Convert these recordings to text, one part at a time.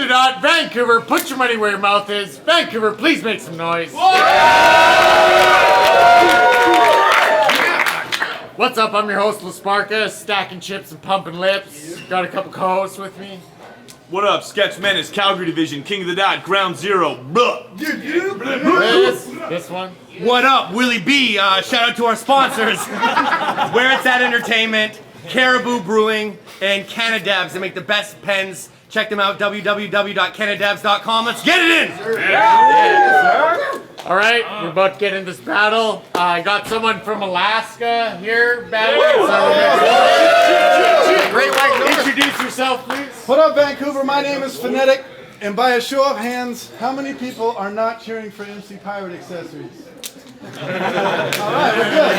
KOTD, Vancouver, put your money where your mouth is. Vancouver, please make some noise. What's up? I'm your host, LaSparka, stacking chips and pumping lips. Got a couple co-hosts with me. What up, Sketch Menace, Calgary Division, King of the Dot, Ground Zero. This one. What up, Willie B? Shout out to our sponsors, Where It's At Entertainment, Caribou Brewing, and Canadabs. They make the best pens. Check them out, www.canadabs.com. Let's get it in! All right, we're about to get in this battle. I got someone from Alaska here battling. Great white. Introduce yourself, please. What up, Vancouver? My name is Phonetic, and by a show of hands, how many people are not cheering for MC Pirate Accessories? All right, we're good.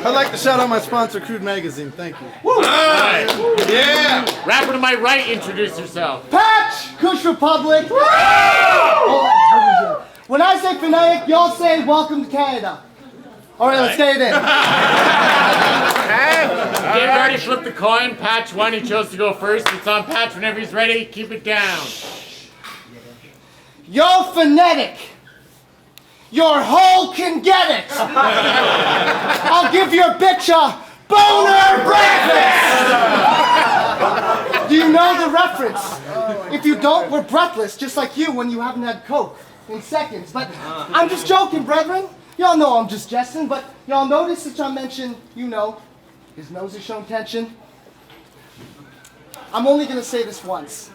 I'd like to shout out my sponsor, Crude Magazine. Thank you. All right. Yeah! Rapper to my right, introduce yourself. Patch! Kush Republic! When I say Phonetic, y'all say welcome to Canada. Alright, let's get it in. Get ready, flip the coin. Patch won, he chose to go first. It's on Patch whenever he's ready. Keep it down. Yo, Phonetic! Your hoe can get it! I'll give your bitch a boner breakfast! Do you know the reference? If you don't, we're breathless, just like you when you haven't had Coke in seconds. But I'm just joking, brethren. Y'all know I'm just jesting, but y'all notice that I mentioned, you know, his nose is showing tension. I'm only gonna say this once.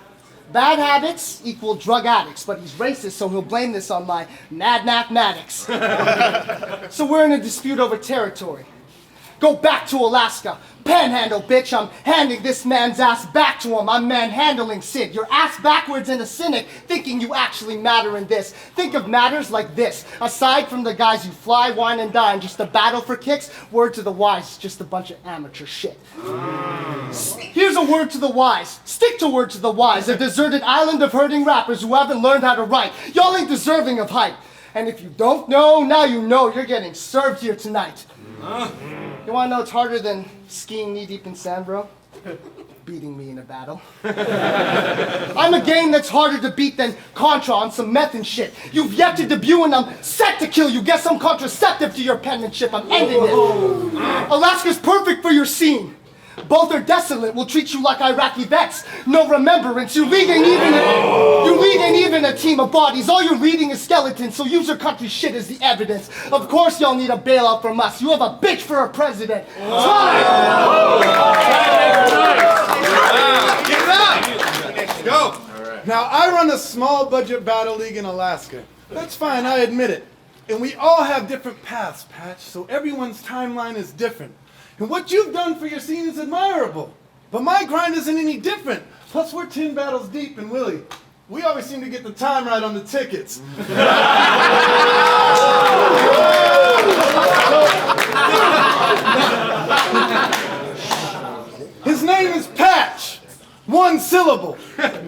Bad habits equal drug addicts, but he's racist, so he'll blame this on my mad mathematics. So we're in a dispute over territory. Go back to Alaska. Panhandle, bitch. I'm handing this man's ass back to him. I'm manhandling Sid. Your ass backwards and a cynic, thinking you actually matter in this. Think of matters like this. Aside from the guys you fly, wine, and dine, just a battle for kicks, word to the wise, just a bunch of amateur shit. Here's a word to the wise. Stick to word to the wise. A deserted island of hurting rappers who haven't learned how to write. Y'all ain't deserving of hype. And if you don't know, now you know you're getting served here tonight. You wanna know it's harder than skiing knee-deep in sand, bro? Beating me in a battle. I'm a game that's harder to beat than Contra on some meth and shit. You've yet to debut and I'm set to kill you. Guess I'm contraceptive to your penmanship. I'm ending it. Alaska's perfect for your scene. Both are desolate, will treat you like Iraqi vets. No remembrance, you're leading even a team of bodies. All you're leading is skeletons, so use your country shit as the evidence. Of course y'all need a bailout from us. You have a bitch for a president. Time! Give it up! Let's go! Now, I run a small budget battle league in Alaska. That's fine, I admit it. And we all have different paths, Patch, so everyone's timeline is different. And what you've done for your scene is admirable. But my grind isn't any different. Plus, we're 10 battles deep, and Willie, we always seem to get the time right on the tickets. His name is Patch. One syllable.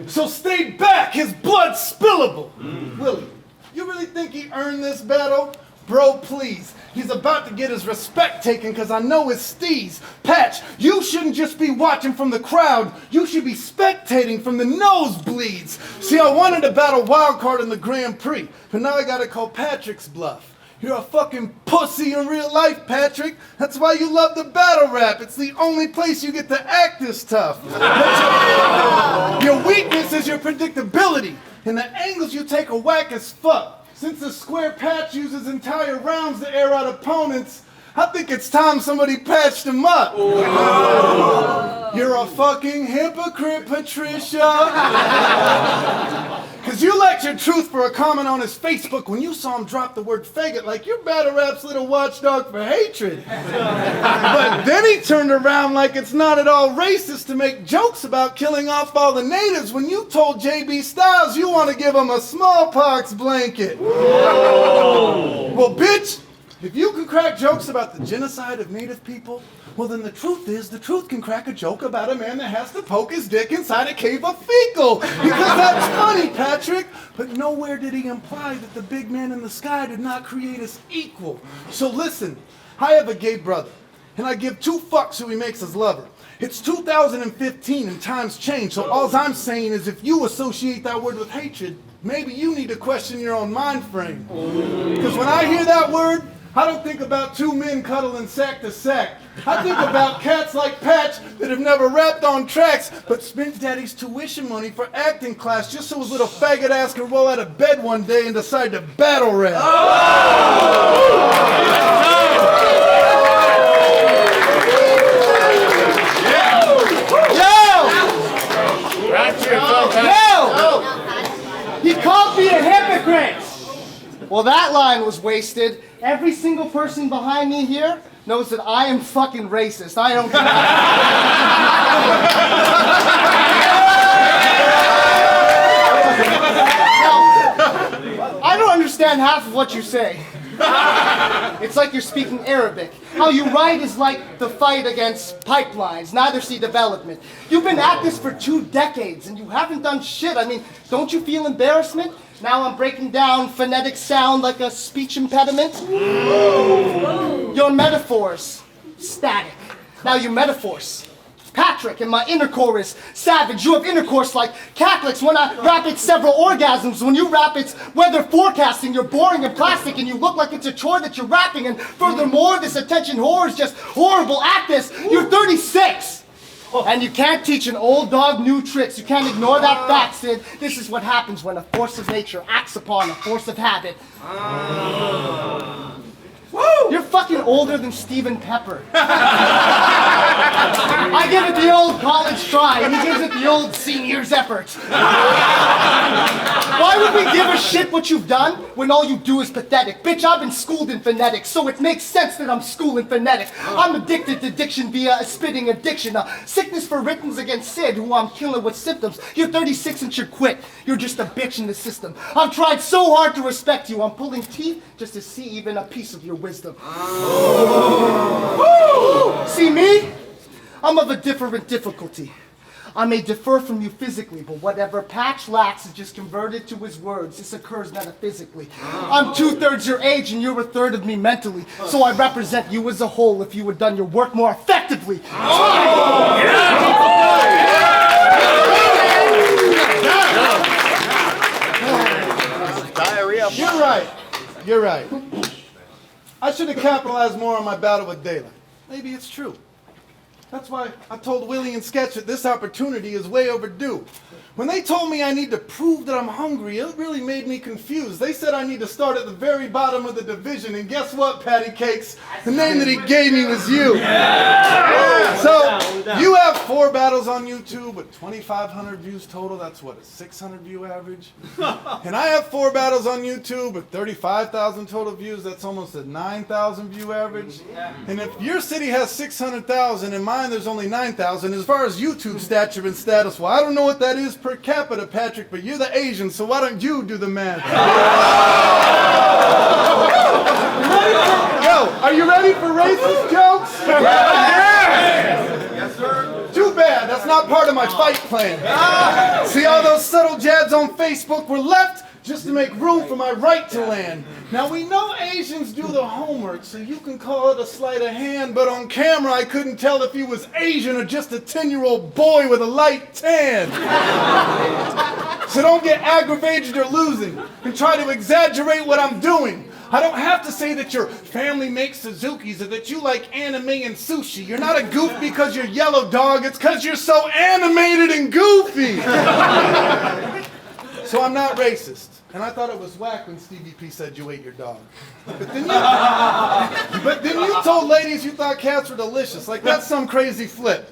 So stay back, his blood's spillable. Willie, you really think he earned this battle? Bro, please. He's about to get his respect taken because I know his steez. Patch, you shouldn't just be watching from the crowd. You should be spectating from the nosebleeds. See, I wanted to battle wildcard in the Grand Prix, but now I gotta call Patrick's bluff. You're a fucking pussy in real life, Patrick. That's why you love the battle rap. It's the only place you get to act this tough. Your weakness is your predictability, and the angles you take are whack as fuck. Since the square Patch uses entire rounds to air out opponents, I think it's time somebody patched him up. You're a fucking hypocrite, Patricia. Cause you lectured Truth for a comment on his Facebook when you saw him drop the word faggot like you're battle rap's little watchdog for hatred. But then he turned around like it's not at all racist to make jokes about killing off all the natives when you told JB Styles you want to give him a smallpox blanket. Well, bitch, if you can crack jokes about the genocide of native people, well then the truth is, the truth can crack a joke about a man that has to poke his dick inside a cave of fecal. Because that's funny, Patrick. But nowhere did he imply that the big man in the sky did not create us equal. So listen, I have a gay brother. and I give 2 fucks who he makes his lover. It's 2015 and times change, so all I'm saying is if you associate that word with hatred, maybe you need to question your own mind frame. Because when I hear that word, I don't think about 2 men cuddling sack to sack. I think about cats like Patch that have never rapped on tracks, but spent daddy's tuition money for acting class just so his little faggot ass could roll out of bed one day and decide to battle rap. He called me a hypocrite! Well, that line was wasted. Every single person behind me here knows that I am fucking racist. I don't care. Now, I don't understand half of what you say. It's like you're speaking Arabic. How you write is like the fight against pipelines. Neither see development. You've been at this for 2 decades and you haven't done shit. I mean, don't you feel embarrassment? Now I'm breaking down phonetic sound like a speech impediment. Your metaphors, static. Now your metaphors. Patrick and my inner core is savage. You have intercourse like Catholics. When I rap, it's several orgasms. When you rap, it's weather forecasting. You're boring and plastic and you look like it's a chore that you're rapping. And furthermore, this attention whore is just horrible at this. You're 36. And you can't teach an old dog new tricks. You can't ignore that fact, Sid. This is what happens when a force of nature acts upon a force of habit. You're fucking older than Stephen Pepper. I give it the old college try, and he gives it the old senior's effort. Why would we give a shit what you've done when all you do is pathetic? Bitch, I've been schooled in phonetics, so it makes sense that I'm schooling phonetic. I'm addicted to diction via a spitting addiction. A sickness for writtens against Sid, who I'm killing with symptoms. You're 36 and you're quit. You're just a bitch in the system. I've tried so hard to respect you. I'm pulling teeth just to see even a piece of your wisdom. See me? I'm of a different difficulty. I may differ from you physically, but whatever Patch lacks is just converted to his words. This occurs metaphysically. I'm 2/3 your age and you're 1/3 of me mentally. So I represent you as a whole if you had done your work more effectively. You're right. You're right. I should have capitalized more on my battle with daylight. Maybe it's true. That's why I told Willie and Sketch that this opportunity is way overdue. When they told me I need to prove that I'm hungry, it really made me confused. They said I need to start at the very bottom of the division, and guess what, Patty Cakes? The name that he gave me was you. So, you have 4 battles on YouTube with 2,500 views total. That's what, a 600 view average? And I have 4 battles on YouTube with 35,000 total views. That's almost a 9,000 view average. And if your city has 600,000 and mine there's only 9,000, as far as YouTube stature and status, well, I don't know what that is per capita, Patrick, but you're the Asian, so why don't you do the math? Yo, are you ready for racist jokes? Yes, sir. Too bad, that's not part of my fight plan. See, all those subtle jabs on Facebook were left just to make room for my right to land. Now, we know Asians do the homework, so you can call it a sleight of hand, but on camera I couldn't tell if he was Asian or just a 10-year-old boy with a light tan. So don't get aggravated or losing and try to exaggerate what I'm doing. I don't have to say that your family makes Suzukis or that you like anime and sushi. You're not a goof because you're yellow, dog. It's because you're so animated and goofy. So I'm not racist. And I thought it was whack when Stevie P said you ate your dog. But then you told ladies you thought cats were delicious. Like, that's some crazy flip.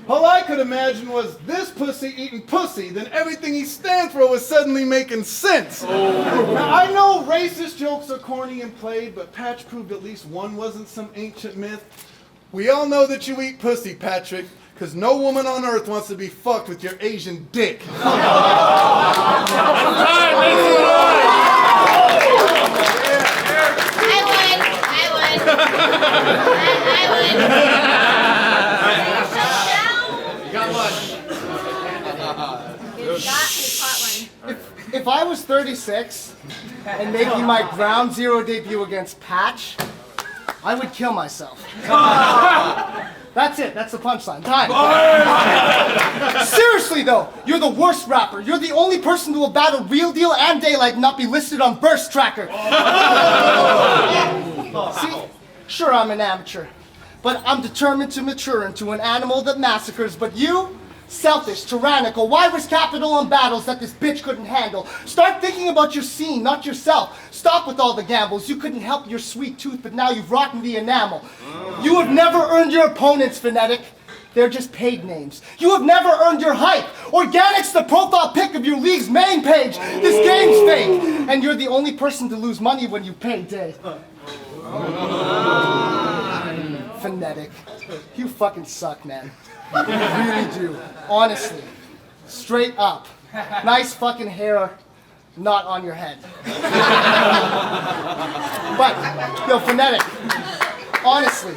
All I could imagine was this pussy eating pussy. Then everything he stands for was suddenly making sense. Now, I know racist jokes are corny and played, but Patch proved at least one wasn't some ancient myth. We all know that you eat pussy, Patrick. Because no woman on earth wants to be fucked with your Asian dick. I would. If I was 36 and making my ground zero debut against Patch, I would kill myself. That's it. That's the punchline. Time. Seriously, though, you're the worst rapper. You're the only person who will battle Real Deal and Daylight and not be listed on Burst Tracker. See, sure, I'm an amateur, but I'm determined to mature into an animal that massacres. But you, selfish, tyrannical, why risk capital on battles that this bitch couldn't handle? Start thinking about your scene, not yourself. Stop with all the gambles. You couldn't help your sweet tooth, but now you've rotten the enamel. You have never earned your opponents, Phonetic. They're just paid names. You have never earned your hype. Organic's the profile pic of your league's main page. This game's fake, and you're the only person to lose money when you pay day. Phonetic, you fucking suck, man. You really do. Honestly. Straight up. Nice fucking hair, not on your head. But, yo, Phonetic, honestly,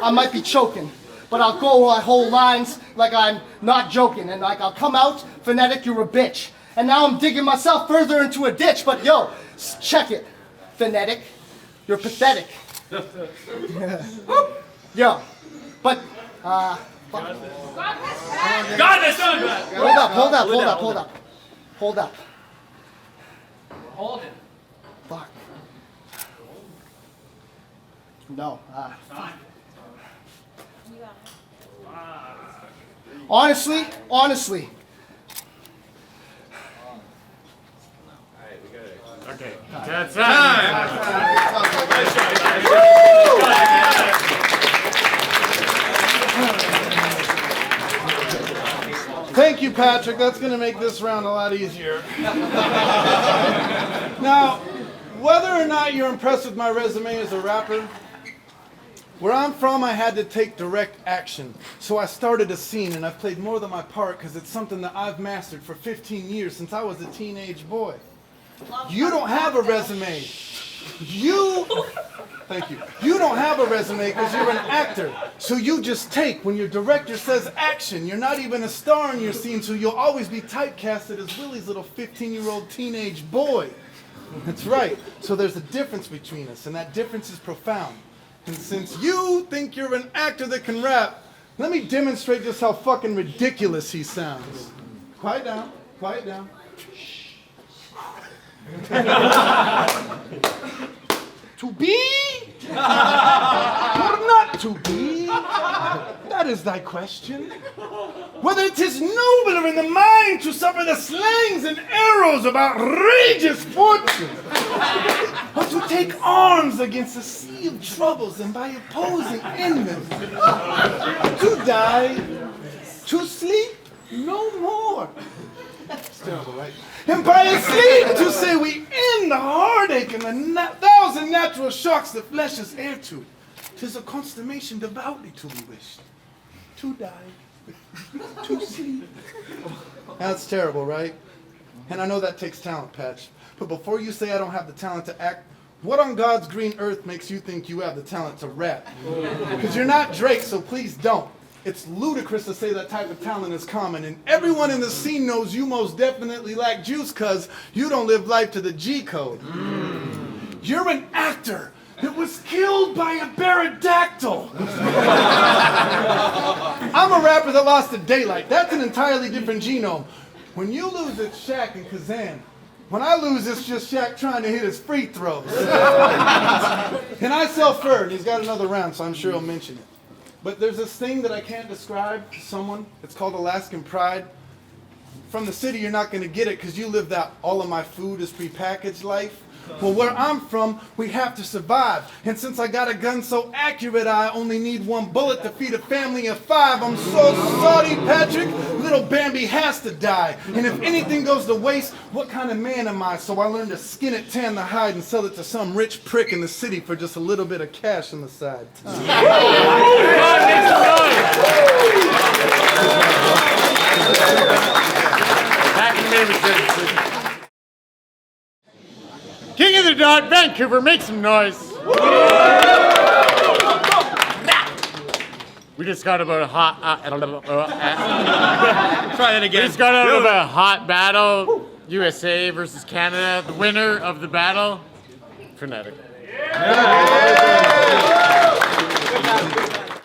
I might be choking, but I'll go my whole lines like I'm not joking, and like I'll come out, Phonetic, you're a bitch. And now I'm digging myself further into a ditch, but yo, check it, Phonetic, you're pathetic. Yo, but, fuck. Goddess! Hold up. Hold it. Fuck. No, Honestly. Okay, that's time. Thank you, Patrick. That's going to make this round a lot easier. Now, whether or not you're impressed with my resume as a rapper, where I'm from, I had to take direct action. So I started a scene, and I've played more than my part because it's something that I've mastered for 15 years since I was a teenage boy. You don't have a resume. Thank you. You don't have a resume because you're an actor. So you just take when your director says action. You're not even a star in your scene, so you'll always be typecasted as Willie's little 15-year-old teenage boy. That's right. So there's a difference between us, and that difference is profound. And since you think you're an actor that can rap, let me demonstrate just how fucking ridiculous he sounds. Quiet down. To be or not to be? That is thy question. Whether it is nobler in the mind to suffer the slangs and arrows of outrageous fortune, or to take arms against a sea of troubles and by opposing enemies, to die, to sleep no more. It's terrible, right? And by a sleep to say we end the heartache and the thousand natural shocks that flesh is heir to. 'Tis a consummation devoutly to be wished. To die, to sleep. That's terrible, right? And I know that takes talent, Patch. But before you say I don't have the talent to act, what on God's green earth makes you think you have the talent to rap? Because you're not Drake, so please don't. It's ludicrous to say that type of talent is common, and everyone in the scene knows you most definitely lack juice because you don't live life to the G code. You're an actor that was killed by a pterodactyl. I'm a rapper that lost to Daylight. That's an entirely different genome. When you lose, it's Shaq and Kazan. When I lose, it's just Shaq trying to hit his free throws. And I sell fur, and he's got another round, so I'm sure he'll mention it. But there's this thing that I can't describe to someone. It's called Alaskan pride. From the city, you're not going to get it because you live that all of my food is prepackaged life. Well, where I'm from, we have to survive. And since I got a gun so accurate, I only need one bullet to feed a family of 5. I'm so sorry, Patrick. Little Bambi has to die. And if anything goes to waste, what kind of man am I? So I learned to skin it, tan the hide, and sell it to some rich prick in the city for just a little bit of cash on the side. King of the Dot, Vancouver, make some noise. We just got about a hot. Try that again. We just got out of a hot battle. USA versus Canada. The winner of the battle, Phonetic.